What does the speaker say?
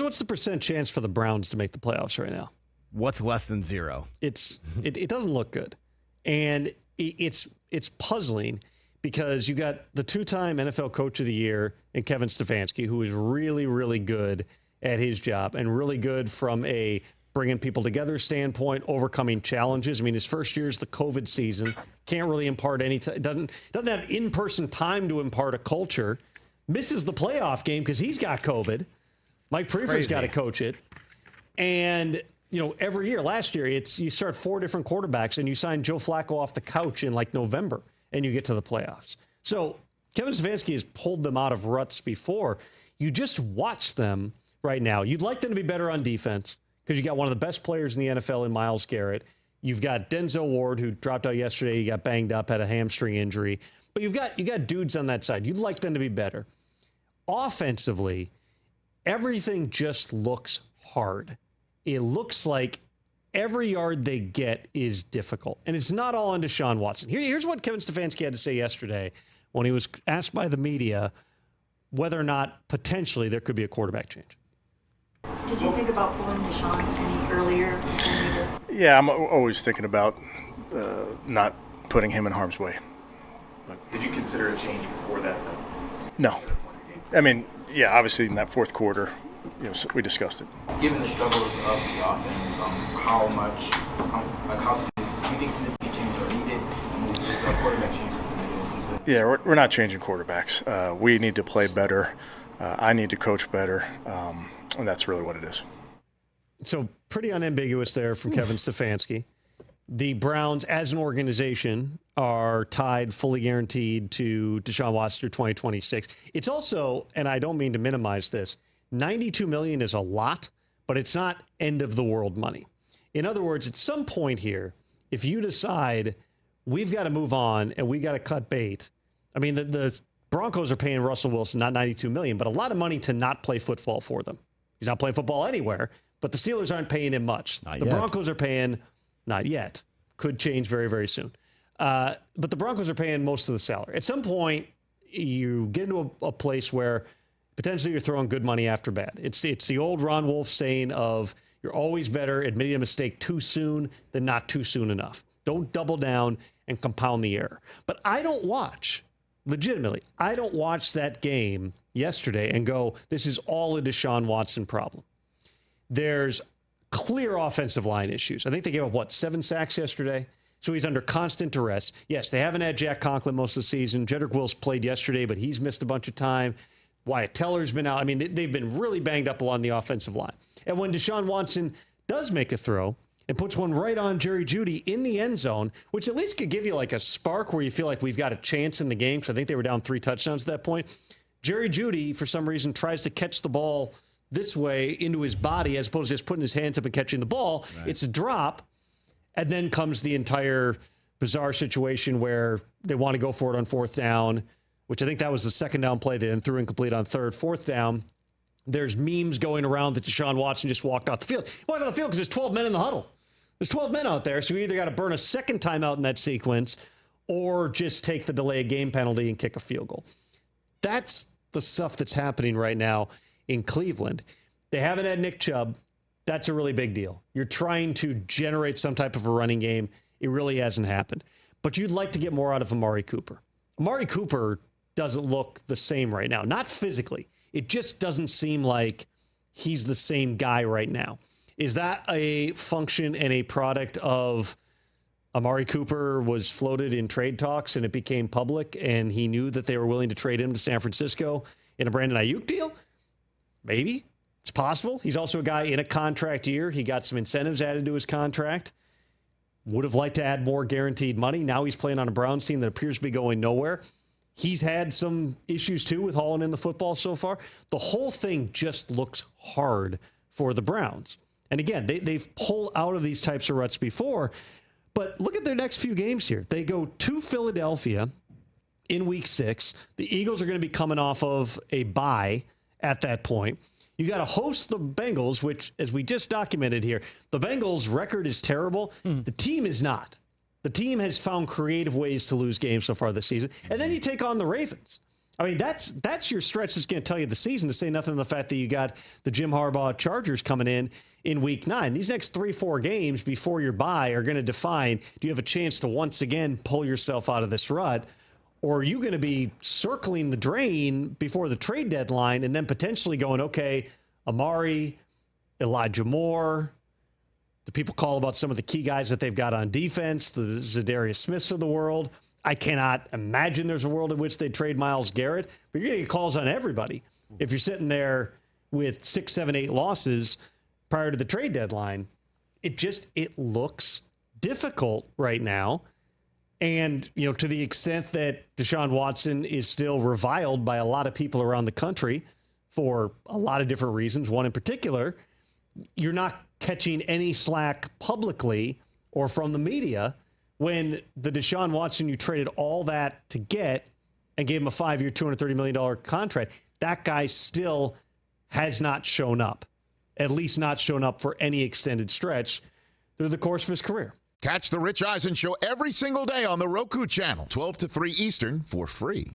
What's the percent chance for the Browns to make the playoffs right now? What's less than 0? It doesn't look good. And it's puzzling because you got the 2-time NFL Coach of the Year in Kevin Stefanski, who is really, really good at his job and really good from a bringing people together standpoint, overcoming challenges. I mean, his first year is the COVID season. Can't really impart any doesn't have in-person time to impart a culture. Misses the playoff game because he's got COVID. Mike Prefer's got to coach it. And, every year, last year, you start 4 different quarterbacks and you sign Joe Flacco off the couch in like November and you get to the playoffs. So Kevin Stefanski has pulled them out of ruts before. You just watch them right now. You'd like them to be better on defense because you got one of the best players in the NFL in Myles Garrett. You've got Denzel Ward, who dropped out yesterday. He got banged up, had a hamstring injury. But you got dudes on that side. You'd like them to be better. Offensively, everything just looks hard. It looks like every yard they get is difficult. And it's not all on Deshaun Watson. Here's what Kevin Stefanski had to say yesterday when he was asked by the media whether or not potentially there could be a quarterback change. Did you think about pulling Deshaun any earlier? Yeah, I'm always thinking about not putting him in harm's way. But did you consider a change before that? No. I mean, yeah, obviously in that fourth quarter, we discussed it. Given the struggles of the offense, how do you think significant changes are needed? And is there a quarterback change considered? Yeah, we're not changing quarterbacks. We need to play better. I need to coach better. And that's really what it is. So pretty unambiguous there from Kevin Stefanski. The Browns, as an organization, are tied, fully guaranteed to Deshaun Watson through 2026. It's also, and I don't mean to minimize this, $92 million is a lot, but it's not end-of-the-world money. In other words, at some point here, if you decide we've got to move on and we got to cut bait, I mean, the Broncos are paying Russell Wilson not $92 million, but a lot of money to not play football for them. He's not playing football anywhere, but the Steelers aren't paying him much. Not the yet. Broncos are paying, not yet. Could change very, very soon. But the Broncos are paying most of the salary. At some point, you get into a place where potentially you're throwing good money after bad. It's the old Ron Wolf saying of you're always better admitting a mistake too soon than not too soon enough. Don't double down and compound the error. But I don't watch, legitimately, I don't watch that game yesterday and go, this is all a Deshaun Watson problem. There's clear offensive line issues. I think they gave up, 7 sacks yesterday? So he's under constant duress. Yes, they haven't had Jack Conklin most of the season. Jedrick Wills played yesterday, but he's missed a bunch of time. Wyatt Teller's been out. I mean, they've been really banged up along the offensive line. And when Deshaun Watson does make a throw and puts one right on Jerry Jeudy in the end zone, which at least could give you like a spark where you feel like we've got a chance in the game, because I think they were down 3 touchdowns at that point. Jerry Jeudy, for some reason, tries to catch the ball this way into his body as opposed to just putting his hands up and catching the ball. Right. It's a drop, and then comes the entire bizarre situation where they want to go for it on 4th down, which I think that was the 2nd down play. They then threw incomplete on 3rd. 4th down, there's memes going around that Deshaun Watson just walked off the field. He walked off the field because there's 12 men in the huddle. There's 12 men out there, so you either got to burn a second timeout in that sequence or just take the delayed game penalty and kick a field goal. That's the stuff that's happening right now in Cleveland. They haven't had Nick Chubb. That's a really big deal. You're trying to generate some type of a running game. It really hasn't happened. But you'd like to get more out of Amari Cooper. Amari Cooper doesn't look the same right now. Not physically. It just doesn't seem like he's the same guy right now. Is that a function and a product of Amari Cooper was floated in trade talks and it became public and he knew that they were willing to trade him to San Francisco in a Brandon Ayuk deal? Maybe. It's possible. He's also a guy in a contract year. He got some incentives added to his contract. Would have liked to add more guaranteed money. Now he's playing on a Browns team that appears to be going nowhere. He's had some issues, too, with hauling in the football so far. The whole thing just looks hard for the Browns. And again, they've pulled out of these types of ruts before. But look at their next few games here. They go to Philadelphia in Week 6. The Eagles are going to be coming off of a bye at that point. You got to host the Bengals, which, as we just documented here, the Bengals' record is terrible. The team is not. The team has found creative ways to lose games so far this season. And then you take on the Ravens. I mean, that's your stretch that's going to tell you the season, to say nothing of the fact that you got the Jim Harbaugh Chargers coming in week 9. These next 3-4 games before your bye are going to define, do you have a chance to once again pull yourself out of this rut? Or are you going to be circling the drain before the trade deadline and then potentially going, okay, Amari, Elijah Moore, the people call about some of the key guys that they've got on defense, the Zadarius Smiths of the world. I cannot imagine there's a world in which they trade Myles Garrett, but you're going to get calls on everybody if you're sitting there with 6, 7, 8 losses prior to the trade deadline. It looks difficult right now. And, to the extent that Deshaun Watson is still reviled by a lot of people around the country for a lot of different reasons, one in particular, you're not catching any slack publicly or from the media when the Deshaun Watson you traded all that to get and gave him a 5-year, $230 million contract, that guy still has not shown up, at least not shown up for any extended stretch through the course of his career. Catch the Rich Eisen Show every single day on the Roku Channel, 12 to 3 Eastern, for free.